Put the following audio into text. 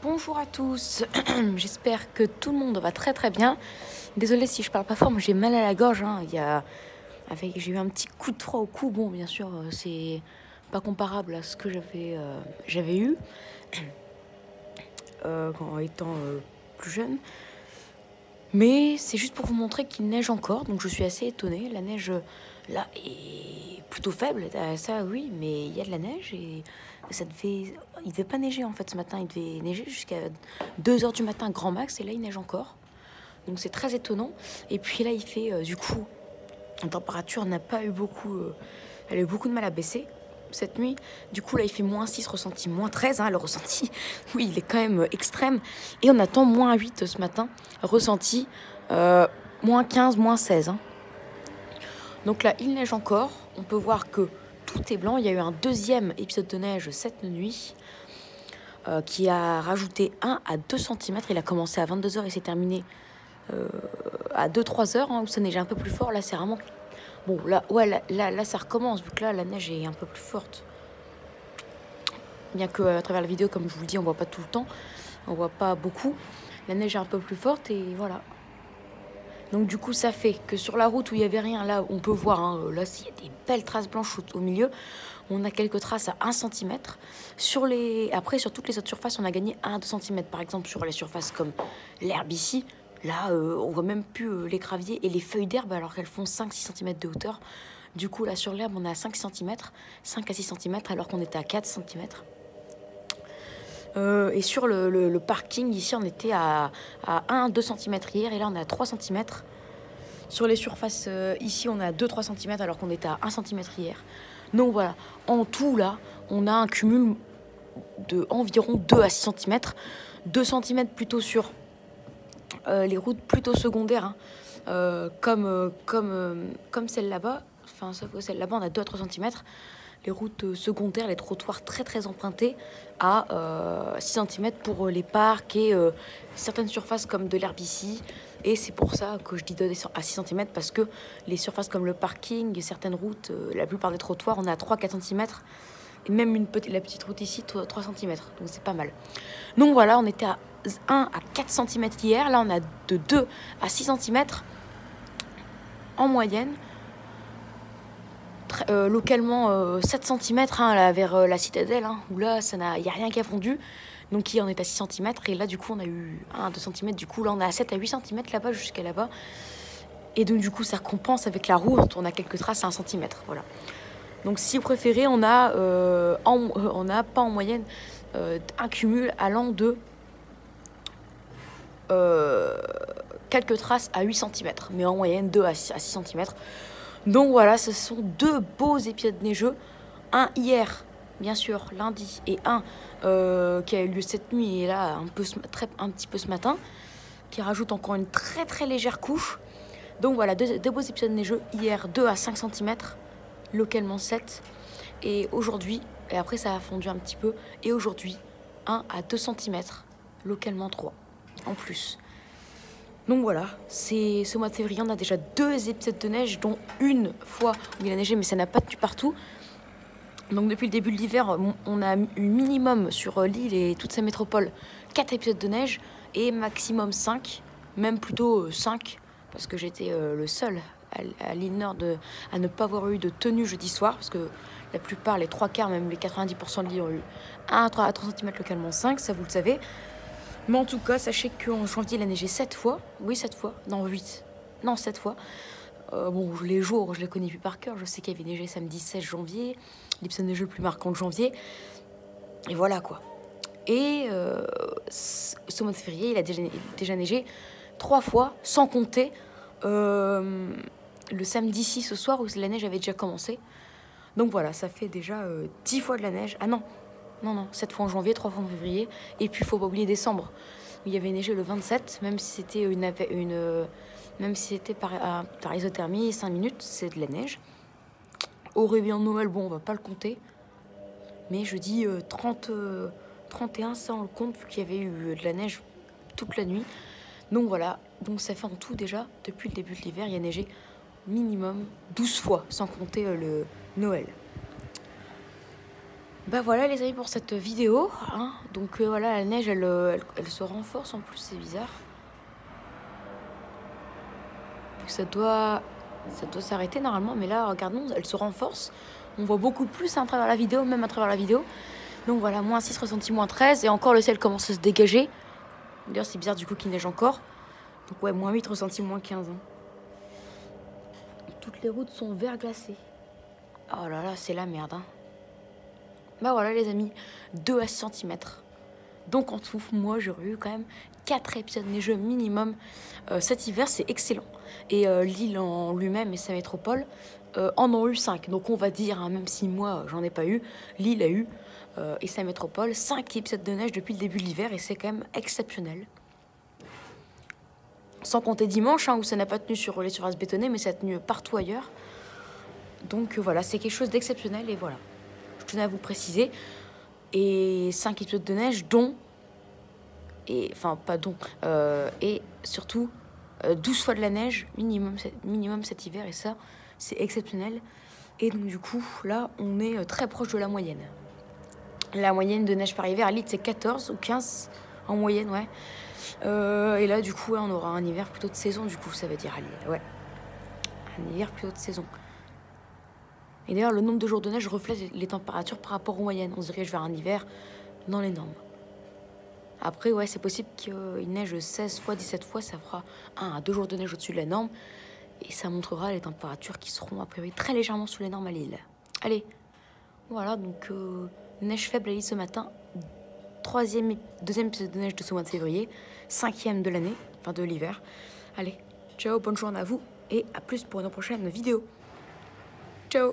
Bonjour à tous, j'espère que tout le monde va très très bien. Désolée si je parle pas fort, mais j'ai mal à la gorge. J'ai eu un petit coup de froid au cou. Bon, bien sûr, c'est pas comparable à ce que j'avais eu en étant plus jeune. Mais c'est juste pour vous montrer qu'il neige encore, donc je suis assez étonnée. La neige là est plutôt faible, ça oui, mais il y a de la neige et il devait pas neiger en fait ce matin, il devait neiger jusqu'à 2 h du matin grand max et là il neige encore. Donc c'est très étonnant. Et puis là il fait du coup, la température n'a pas eu beaucoup, elle a eu beaucoup de mal à baisser cette nuit. Du coup là il fait -6 ressenti, -13 le ressenti. Oui, il est quand même extrême. Et on attend -8 ce matin, ressenti -15, -16. Donc là il neige encore. On peut voir que tout est blanc. Il y a eu un deuxième épisode de neige cette nuit qui a rajouté 1 à 2 cm. Il a commencé à 22 h et s'est terminé à 2-3 heures où ça neigeait un peu plus fort. Là c'est vraiment... Bon, là, ouais, là, ça recommence, vu que là, la neige est un peu plus forte. Bien qu'à travers la vidéo, comme je vous le dis, on voit pas tout le temps. On voit pas beaucoup. La neige est un peu plus forte et voilà. Donc du coup, ça fait que sur la route où il y avait rien, là, on peut voir, là, s'il y a des belles traces blanches au milieu. On a quelques traces à 1 cm. Après, sur toutes les autres surfaces, on a gagné 1 à 2 cm. Par exemple, sur les surfaces comme l'herbe ici, là, on voit même plus les graviers et les feuilles d'herbe alors qu'elles font 5-6 cm de hauteur. Du coup, là, sur l'herbe, on a 5 cm, 5 à 6 cm, alors qu'on était à 4 cm. Et sur le parking, ici, on était à 1-2 cm hier, et là, on est à 3 cm. Sur les surfaces, ici, on est à 2-3 cm, alors qu'on était à 1 cm hier. Donc voilà, en tout, là, on a un cumul de environ 2 à 6 cm. 2 cm plutôt sur les routes plutôt secondaires, comme celle là-bas. Enfin, sauf que celle là-bas, on a 2 à 3 cm. Les routes secondaires, les trottoirs très très empruntés à 6 cm pour les parcs et certaines surfaces comme de l'herbe ici. Et c'est pour ça que je dis à 6 cm, parce que les surfaces comme le parking et certaines routes, la plupart des trottoirs, on a 3-4 cm. Et même la petite route ici, 3 cm. Donc c'est pas mal. Donc voilà, on était à 1 à 4 cm hier. Là, on a de 2 à 6 cm en moyenne. Localement 7 cm là, vers la citadelle, où là, il n'y a rien qui a fondu. Donc hier, on est à 6 cm. Et là, du coup, on a eu 1 à 2 cm. Du coup, là, on a 7 à 8 cm là-bas, jusqu'à là-bas. Et donc, du coup, ça compense avec la route. On a quelques traces à 1 cm. Voilà. Donc, si vous préférez, on a pas en moyenne un cumul allant de quelques traces à 8 cm. Mais en moyenne, 2 à 6 cm. Donc voilà, ce sont 2 beaux épisodes neigeux. Un hier, bien sûr, lundi, et un qui a eu lieu cette nuit et là, un petit peu ce matin, qui rajoute encore une très très légère couche. Donc voilà, deux beaux épisodes neigeux. Hier, 2 à 5 cm, localement 7. Et aujourd'hui, et après ça a fondu un petit peu, et aujourd'hui, 1 à 2 cm, localement 3 en plus. Donc voilà, c'est ce mois de février, on a déjà 2 épisodes de neige, dont une fois où il a neigé, mais ça n'a pas tenu partout. Donc depuis le début de l'hiver, on a eu minimum sur l'île et toute sa métropole 4 épisodes de neige, et maximum 5, même plutôt 5, parce que j'étais le seul à l'île Nord à ne pas avoir eu de tenue jeudi soir, parce que la plupart, les 3/4, même les 90% de l'île ont eu 1 à 3 cm, localement 5, ça vous le savez. Mais en tout cas, sachez qu'en janvier, il a neigé 7 fois. Oui, 7 fois. Non, 8. Non, 7 fois. Bon, les jours, je les connais plus par cœur. Je sais qu'il y avait neigé samedi 16 janvier. L'épisode neigeux le plus marquant de janvier. Et voilà, quoi. Et ce mois de février, il a déjà neigé 3 fois, sans compter le samedi 6 au soir où la neige avait déjà commencé. Donc voilà, ça fait déjà 10 fois de la neige. Ah non, 7 fois en janvier, 3 fois en février. Et puis, il faut pas oublier décembre, où il y avait neigé le 27, même si c'était par isothermie, 5 minutes, c'est de la neige. Au réveillon de Noël, bon, on va pas le compter. Mais je dis 31, ça on le compte, vu qu'il y avait eu de la neige toute la nuit. Donc voilà, donc ça fait en tout déjà, depuis le début de l'hiver, il y a neigé minimum 12 fois, sans compter le Noël. Bah voilà les amis pour cette vidéo, hein. Donc voilà, la neige elle se renforce en plus, c'est bizarre. Ça doit s'arrêter normalement, mais là regardons, elle se renforce. On voit beaucoup plus à travers la vidéo, même à travers la vidéo. Donc voilà, moins 6 ressenti, moins 13, et encore le ciel commence à se dégager. D'ailleurs c'est bizarre du coup qu'il neige encore. Donc ouais, moins 8 ressenti, moins 15. Hein. Toutes les routes sont verglacées. Oh là là, c'est la merde. Hein. Bah voilà les amis, 2 à 6 cm. Donc en tout, moi j'aurais eu quand même 4 épisodes neigeux minimum cet hiver, c'est excellent. Et Lille en lui-même et sa métropole en ont eu 5. Donc on va dire, hein, même si moi j'en ai pas eu, Lille a eu et sa métropole 5 épisodes de neige depuis le début de l'hiver et c'est quand même exceptionnel. Sans compter dimanche hein, où ça n'a pas tenu sur les surfaces bétonnées mais ça a tenu partout ailleurs. Donc voilà, c'est quelque chose d'exceptionnel et voilà. Je tenais à vous préciser. Et 5 épisodes de neige dont, et surtout 12 fois de la neige minimum cet hiver et ça c'est exceptionnel. Et donc du coup là on est très proche de la moyenne. La moyenne de neige par hiver à Lille c'est 14 ou 15 en moyenne ouais. Et là du coup ouais, on aura un hiver plutôt de saison du coup ça veut dire à Lille ouais. Un hiver plutôt de saison. Et d'ailleurs, le nombre de jours de neige reflète les températures par rapport aux moyennes. On se dirige vers un hiver dans les normes. Après, ouais, c'est possible qu'il neige 16 fois, 17 fois. Ça fera 1 à 2 jours de neige au-dessus de la norme. Et ça montrera les températures qui seront a priori très légèrement sous les normes à Lille. Allez, voilà, donc neige faible à Lille ce matin. Deuxième épisode de neige de ce mois de février. 5e de l'année, enfin de l'hiver. Allez, ciao, bonne journée à vous. Et à plus pour une prochaine vidéo. Ciao.